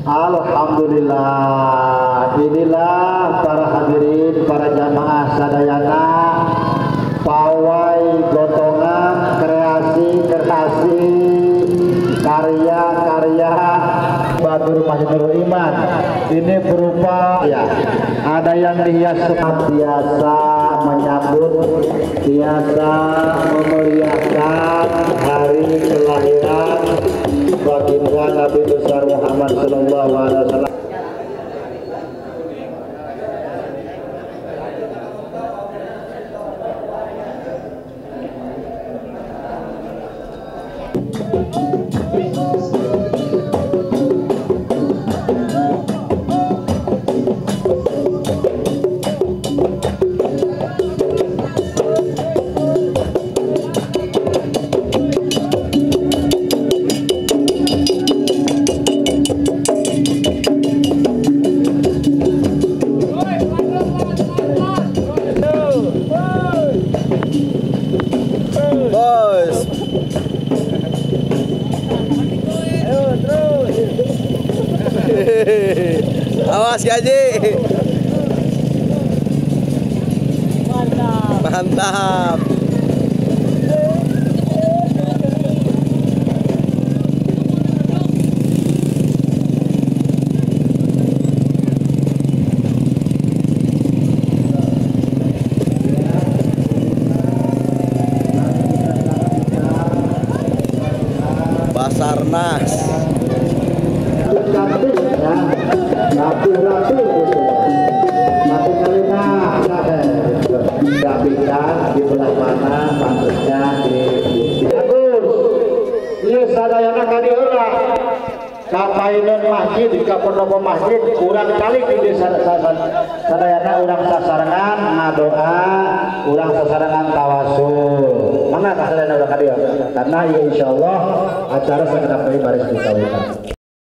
Alhamdulillah, inilah para hadirin, para jamaah sadayana, pawai gotongan kreasi karya-karya Batur Masjidul Iman. Ini berupa ada yang dihias biasa menyambut, biasa memuliakan hari kelahiran baginda Nabi besar Muhammad sallallahu alaihi wasallam. Awas gaji. Mantap. Basarnas. Rapikan di belah mana pantasnya di Agus sadayana kali heula kapainan masjid di kapendopo masjid kurang kali di desa sadayana urang sasarangan ngadoa urang sasarangan tawasul mana sadayana urang kali karena insyaallah acara segenap baris dikawinkan.